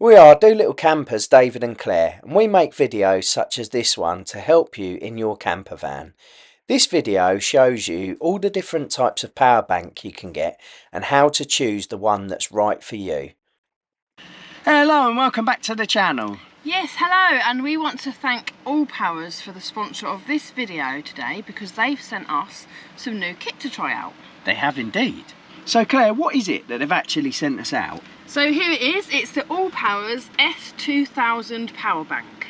We are Dolittle Campers, David and Clare, and we make videos such as this one to help you in your camper van. This video shows you all the different types of power bank you can get and how to choose the one that's right for you. Hello and welcome back to the channel. Yes, hello, and we want to thank All Powers for the sponsor of this video today because they've sent us some new kit to try out. They have indeed. So Claire, what is it that they've actually sent us out? So here it is, it's the All Powers S2000 power bank.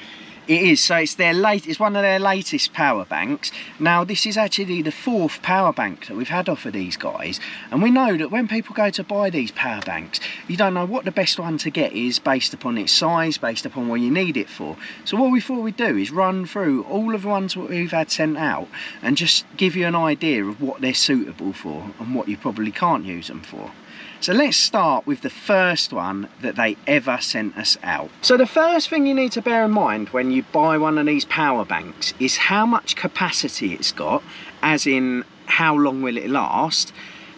It is, so it's one of their latest power banks. Now this is actually the fourth power bank that we've had off of these guys, and we know that when people go to buy these power banks, you don't know what the best one to get is based upon its size, based upon what you need it for. So what we thought we'd do is run through all of the ones that we've had sent out and just give you an idea of what they're suitable for and what you probably can't use them for. So let's start with the first one that they ever sent us out. So the first thing you need to bear in mind when you buy one of these power banks is how much capacity it's got, as in how long will it last,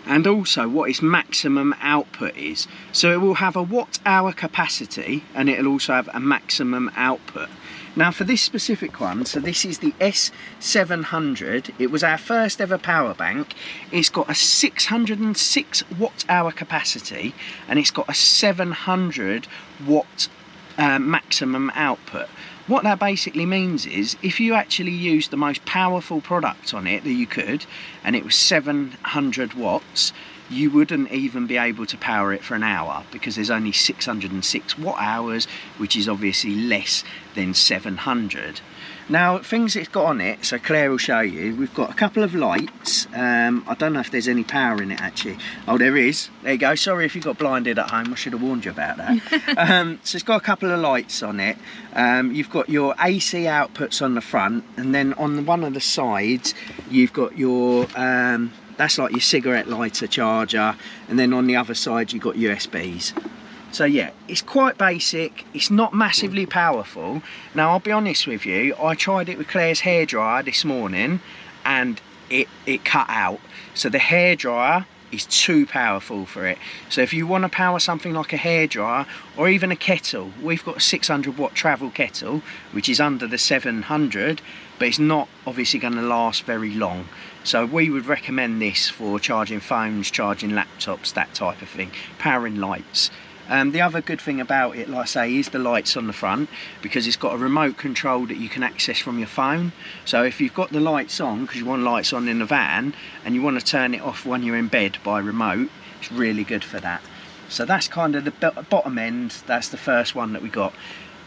and also what its maximum output is. So it will have a watt-hour capacity and it'll also have a maximum output. Now for this specific one, so this is the S700, it was our first ever power bank. It's got a 606 watt-hour capacity and it's got a 700 watt maximum output. What that basically means is if you actually use the most powerful product on it that you could, and it was 700 watts, you wouldn't even be able to power it for an hour because there's only 606 watt hours, which is obviously less than 700. Now things it's got on it, so Claire will show you, we've got a couple of lights. I don't know if there's any power in it actually. Oh, there is, there you go. Sorry if you got blinded at home, I should have warned you about that. So it's got a couple of lights on it. You've got your AC outputs on the front, and then on one of the sides you've got your that's like your cigarette lighter charger, and then on the other side you've got USBs. So yeah, it's quite basic, it's not massively powerful. Now I'll be honest with you, I tried it with Claire's hairdryer this morning and it cut out. So the hairdryer is too powerful for it. So if you want to power something like a hairdryer or even a kettle, we've got a 600 watt travel kettle which is under the 700, but it's not obviously going to last very long. So we would recommend this for charging phones, charging laptops, that type of thing, powering lights. The other good thing about it, like I say, is the lights on the front, because it's got a remote control that you can access from your phone. So if you've got the lights on, because you want lights on in the van, and you want to turn it off when you're in bed by remote, it's really good for that. So that's kind of the bottom end, that's the first one that we got.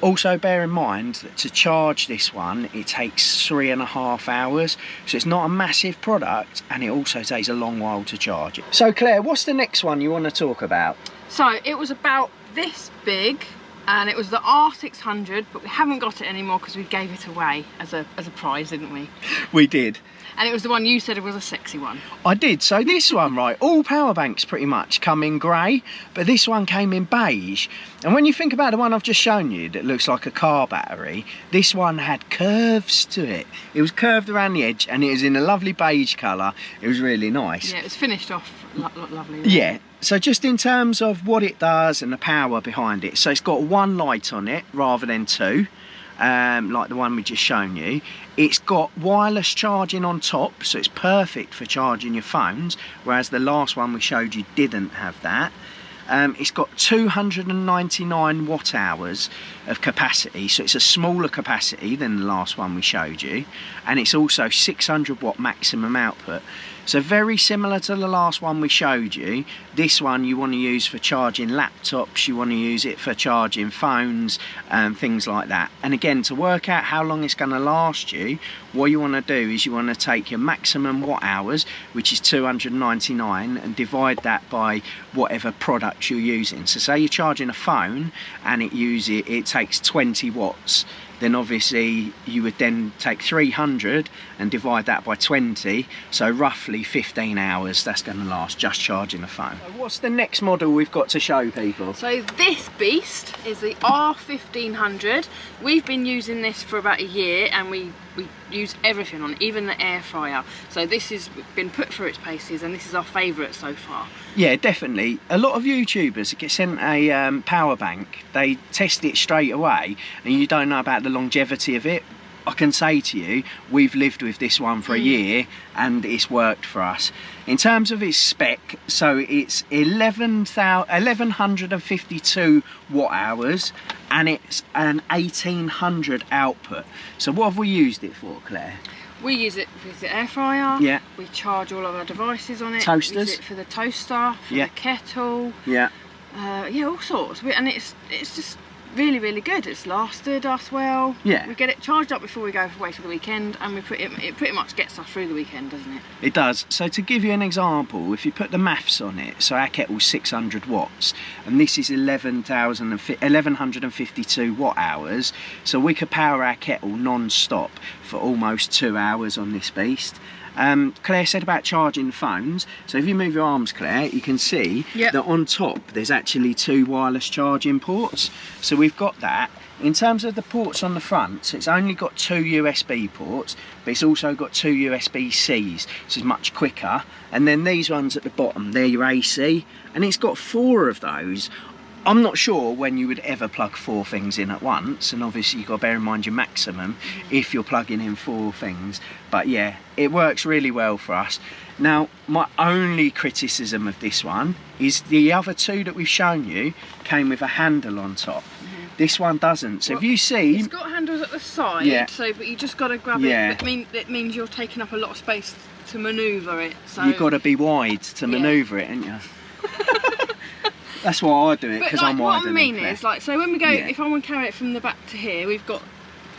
Also bear in mind that to charge this one, it takes 3.5 hours, so it's not a massive product, and it also takes a long while to charge it. So Claire, what's the next one you want to talk about? So it was about this big, and it was the R600, but we haven't got it anymore because we gave it away as a prize, didn't we? We did. And it was the one you said it was a sexy one. I did. So this one, right, all power banks pretty much come in grey, but this one came in beige. And when you think about the one I've just shown you that looks like a car battery, this one had curves to it. It was curved around the edge and it was in a lovely beige colour. It was really nice. Yeah, it was finished off lovely. Yeah. So just in terms of what it does and the power behind it, so it's got one light on it rather than two. Like the one we just shown you. It's got wireless charging on top, so it's perfect for charging your phones, whereas the last one we showed you didn't have that. It's got 299 watt hours of capacity, so it's a smaller capacity than the last one we showed you, and it's also 600 watt maximum output. So very similar to the last one we showed you. This one you want to use for charging laptops, you want to use it for charging phones and things like that. And again, to work out how long it's going to last you, what you want to do is you want to take your maximum watt hours, which is 299, and divide that by whatever product you're using. So say you're charging a phone and it takes 20 watts. Then obviously you would then take 300 and divide that by 20, so roughly 15 hours that's going to last just charging a phone. So what's the next model we've got to show people? So this beast is the R1500. We've been using this for about a year and we we use everything on it, even the air fryer. So this has been put through its paces, and this is our favourite so far. Yeah, definitely. A lot of YouTubers get sent a power bank, they test it straight away, and you don't know about the longevity of it. I can say to you, we've lived with this one for a year and it's worked for us. In terms of its spec, so it's 1152 watt hours and it's an 1800 output. So what have we used it for, Claire? We use it for the air fryer. Yeah. We charge all of our devices on it. Toasters. We use it for the toaster, for the kettle. Yeah. Yeah, all sorts. And it's just really, really good. It's lasted us well. Yeah. We get it charged up before we go away for the weekend, and it pretty much gets us through the weekend, doesn't it? It does. So to give you an example, if you put the maths on it, so our kettle's 600 watts and this is 1152 watt hours, so we could power our kettle non-stop for almost 2 hours on this beast. Claire said about charging phones, so if you move your arms, Claire, you can see that on top there's actually 2 wireless charging ports. So we've got that. In terms of the ports on the front, so it's only got 2 USB ports, but it's also got 2 USB-Cs, so it's much quicker. And then these ones at the bottom, they're your AC, and it's got 4 of those. I'm not sure when you would ever plug 4 things in at once, and obviously you've got to bear in mind your maximum if you're plugging in 4 things. But yeah, it works really well for us. Now, my only criticism of this one is the other 2 that we've shown you came with a handle on top. This one doesn't. So well, if you see, it's got handles at the side, so but you just got to grab it. It means you're taking up a lot of space to manoeuvre it. So you've got to be wide to manoeuvre it, haven't you? That's why I do it, because I'm wider. What I mean is, like, so when we go, if I want to carry it from the back to here, we've got,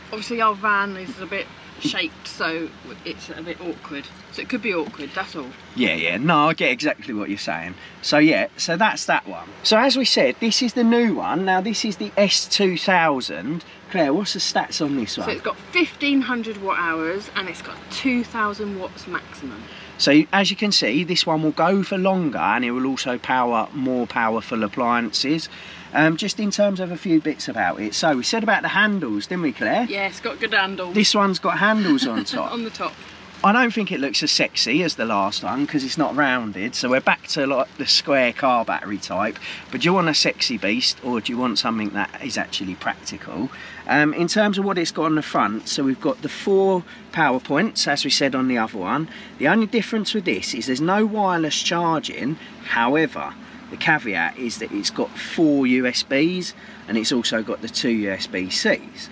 obviously our van is a bit shaped, so it's a bit awkward. So it could be awkward, that's all. Yeah, no, I get exactly what you're saying. So yeah, so that's that one. So as we said, this is the new one. Now this is the S2000. Claire, what's the stats on this one? So it's got 1500 watt hours and it's got 2000 watts maximum. So as you can see, this one will go for longer and it will also power more powerful appliances. Just in terms of a few bits about it. So we said about the handles, didn't we, Claire? Yeah, it's got good handles. This one's got handles on top. On the top. I don't think it looks as sexy as the last one because it's not rounded, so we're back to like the square car battery type. But do you want a sexy beast or do you want something that is actually practical? In terms of what it's got on the front, so we've got the 4 power points, as we said on the other one. The only difference with this is there's no wireless charging. However, the caveat is that it's got 4 USBs and it's also got the 2 USB-Cs.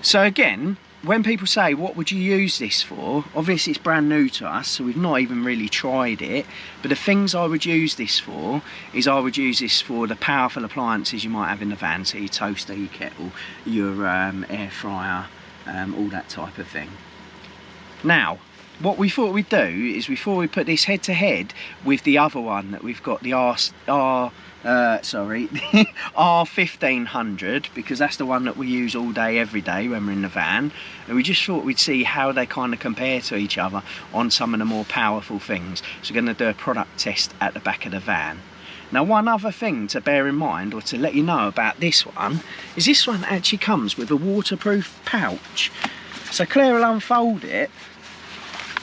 So again, when people say, what would you use this for? Obviously it's brand new to us, so we've not even really tried it. But the things I would use this for is I would use this for the powerful appliances you might have in the van. So your toaster, your kettle, your air fryer, all that type of thing. Now, what we thought we'd do is before we put this head to head with the other one that we've got, the R1500, because that's the one that we use all day every day when we're in the van, and we just thought we'd see how they kind of compare to each other on some of the more powerful things. So we're going to do a product test at the back of the van. Now, one other thing to bear in mind, or to let you know about this one, is this one actually comes with a waterproof pouch. So Claire will unfold it,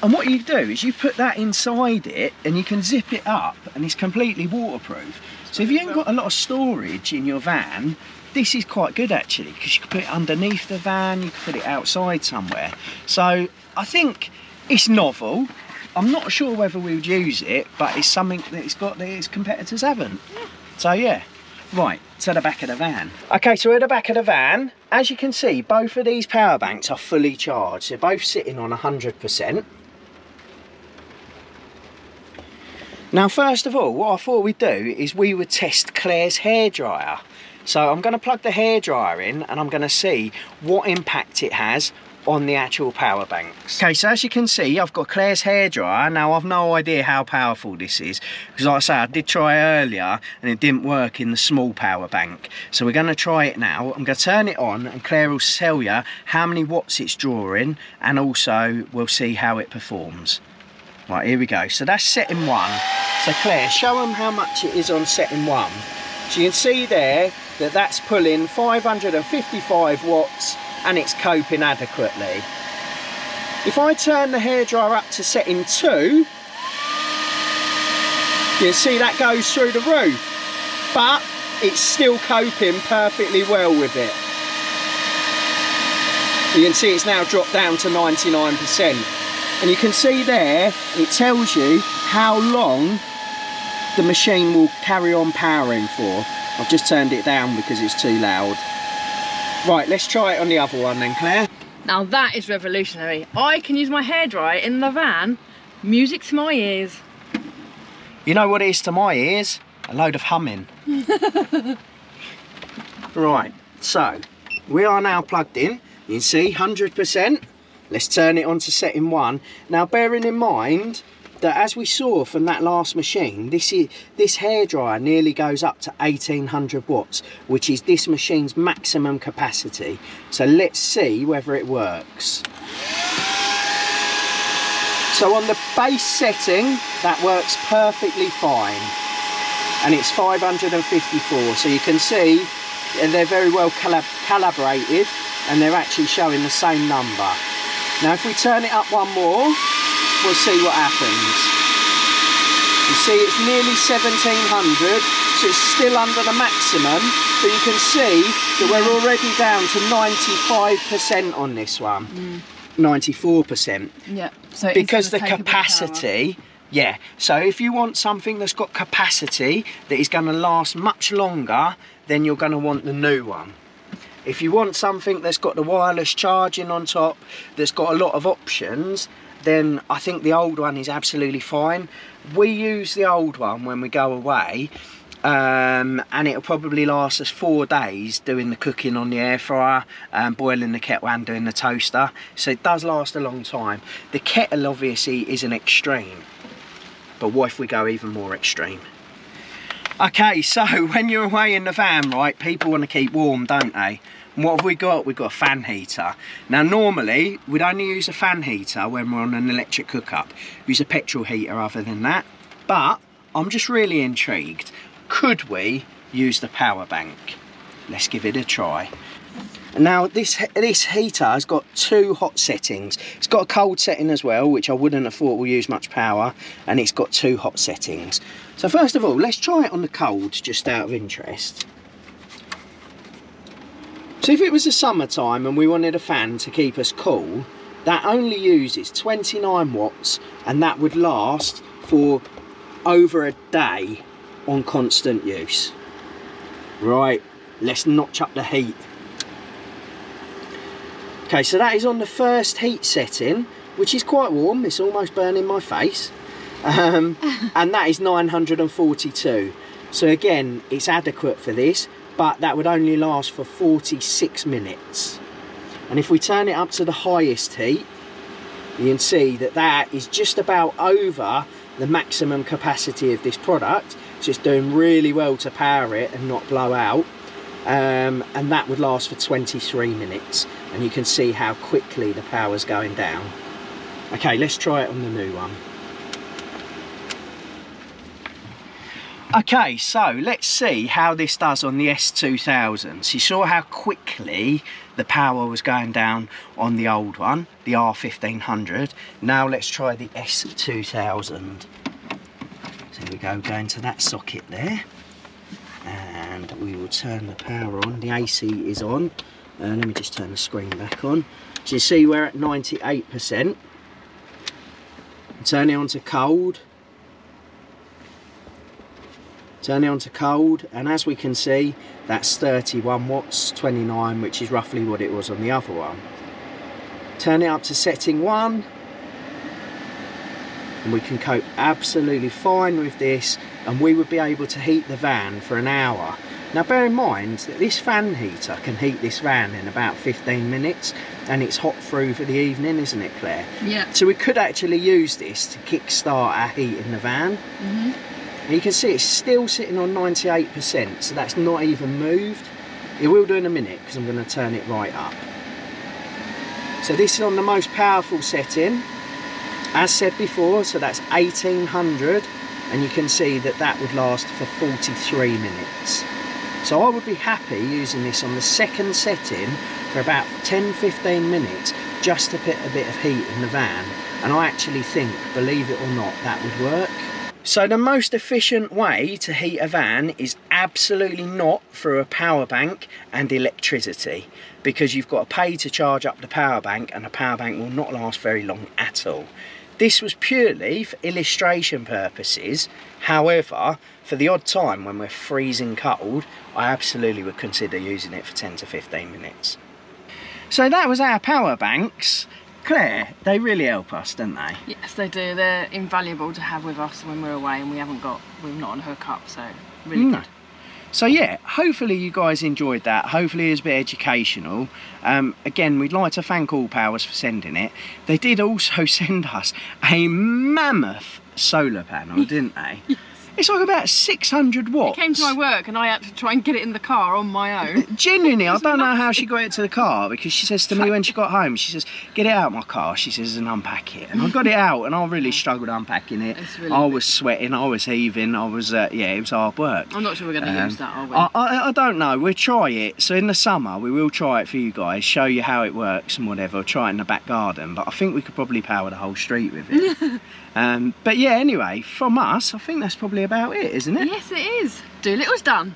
and what you do is you put that inside it and you can zip it up and it's completely waterproof. So if you haven't got a lot of storage in your van, this is quite good actually, because you can put it underneath the van, you can put it outside somewhere. So I think it's novel. I'm not sure whether we would use it, but it's something that it's got that its competitors haven't. So yeah. Right, to the back of the van. Okay, so at the back of the van, as you can see, both of these power banks are fully charged. They're both sitting on 100%. Now, first of all, what I thought we'd do is we would test Claire's hairdryer. So I'm going to plug the hairdryer in and I'm going to see what impact it has on the actual power banks. Okay, so as you can see, I've got Claire's hairdryer. Now, I've no idea how powerful this is, because like I say, I did try earlier and it didn't work in the small power bank. So we're going to try it now. I'm going to turn it on and Claire will tell you how many watts it's drawing, and also we'll see how it performs. Right, here we go. So that's setting 1. So Claire, show them how much it is on setting 1. So you can see there that that's pulling 555 watts and it's coping adequately. If I turn the hairdryer up to setting 2, you can see that goes through the roof, but it's still coping perfectly well with it. You can see it's now dropped down to 99%. And you can see there, it tells you how long the machine will carry on powering for. I've just turned it down because it's too loud. Right, let's try it on the other one then, Claire. Now that is revolutionary. I can use my hairdryer in the van, music to my ears. You know what it is to my ears? A load of humming. Right, so we are now plugged in. You can see 100%. Let's turn it on to setting 1. Now bearing in mind that as we saw from that last machine, this hairdryer nearly goes up to 1800 watts, which is this machine's maximum capacity. So let's see whether it works. So on the base setting, that works perfectly fine. And it's 554, so you can see they're very well calibrated, and they're actually showing the same number. Now if we turn it up one more, we'll see what happens. You see it's nearly 1700, so it's still under the maximum, but you can see that we're already down to 95% on this one. 94%. Yeah. So because the capacity, yeah, so if you want something that's got capacity that is going to last much longer, then you're going to want the new one. If you want something that's got the wireless charging on top, that's got a lot of options, then I think the old one is absolutely fine. We use the old one when we go away, and it'll probably last us 4 days doing the cooking on the air fryer, boiling the kettle and doing the toaster. So it does last a long time. The kettle obviously is an extreme, but what if we go even more extreme? Okay, so when you're away in the van, right, people want to keep warm, don't they? And what have we got? We've got a fan heater. Now normally, we'd only use a fan heater when we're on an electric cookup. We use a petrol heater other than that. But I'm just really intrigued. Could we use the power bank? Let's give it a try. Now this heater has got 2 hot settings. It's got a cold setting as well, which I wouldn't have thought will use much power, and it's got 2 hot settings. So first of all, let's try it on the cold, just out of interest. So if it was the summertime and we wanted a fan to keep us cool, that only uses 29 watts, and that would last for over a day on constant use. Right, let's notch up the heat. Okay, so that is on the first heat setting, which is quite warm. It's almost burning my face. And that is 942. So again, it's adequate for this, but that would only last for 46 minutes. And if we turn it up to the highest heat, you can see that that is just about over the maximum capacity of this product. It's just doing really well to power it and not blow out. And that would last for 23 minutes, and you can see how quickly the power's going down. Okay, let's try it on the new one. Okay, so let's see how this does on the S2000. You saw how quickly the power was going down on the old one, the R1500. Now let's try the S2000. So we go into that socket there. And we will turn the power on. The AC is on. Let me just turn the screen back on. So you see we're at 98%. Turn it on to cold. Turn it on to cold, and as we can see, that's 31 watts, 29, which is roughly what it was on the other one. Turn it up to setting 1. And we can cope absolutely fine with this, and we would be able to heat the van for an hour. Now bear in mind that this fan heater can heat this van in about 15 minutes, and it's hot through for the evening, isn't it, Claire? Yeah. So we could actually use this to kick-start our heat in the van. And you can see it's still sitting on 98%, so that's not even moved. It will do in a minute because I'm going to turn it right up. So this is on the most powerful setting. As said before, so that's 1800, and you can see that that would last for 43 minutes. So I would be happy using this on the second setting for about 10-15 minutes just to put a bit of heat in the van, and I actually think, believe it or not, that would work. So the most efficient way to heat a van is absolutely not through a power bank and electricity, because you've got to pay to charge up the power bank, and the power bank will not last very long at all. This was purely for illustration purposes. However, for the odd time when we're freezing cold, I absolutely would consider using it for 10 to 15 minutes. So that was our power banks. Claire, they really help us, don't they? Yes, they do. They're invaluable to have with us when we're away and we're not on hookup, so really good. So yeah, hopefully you guys enjoyed that. Hopefully it was a bit educational. Again, we'd like to thank All Powers for sending it. They did also send us a mammoth solar panel, didn't they? Yes. It's like about 600 watts. It came to my work and I had to try and get it in the car on my own. Genuinely, I don't know how she got it to the car, because she says to me when she got home, she says, get it out of my car, she says, and unpack it. And I got it out and I really struggled unpacking it. Really I was sweating, I was heaving, I was, yeah, it was hard work. I'm not sure we're going to use that, are we? I don't know, we'll try it. So in the summer, we will try it for you guys, show you how it works and whatever, try it in the back garden, but I think we could probably power the whole street with it. But yeah, anyway, from us, I think that's probably about it, isn't it? Yes, it is. Dolittle's done.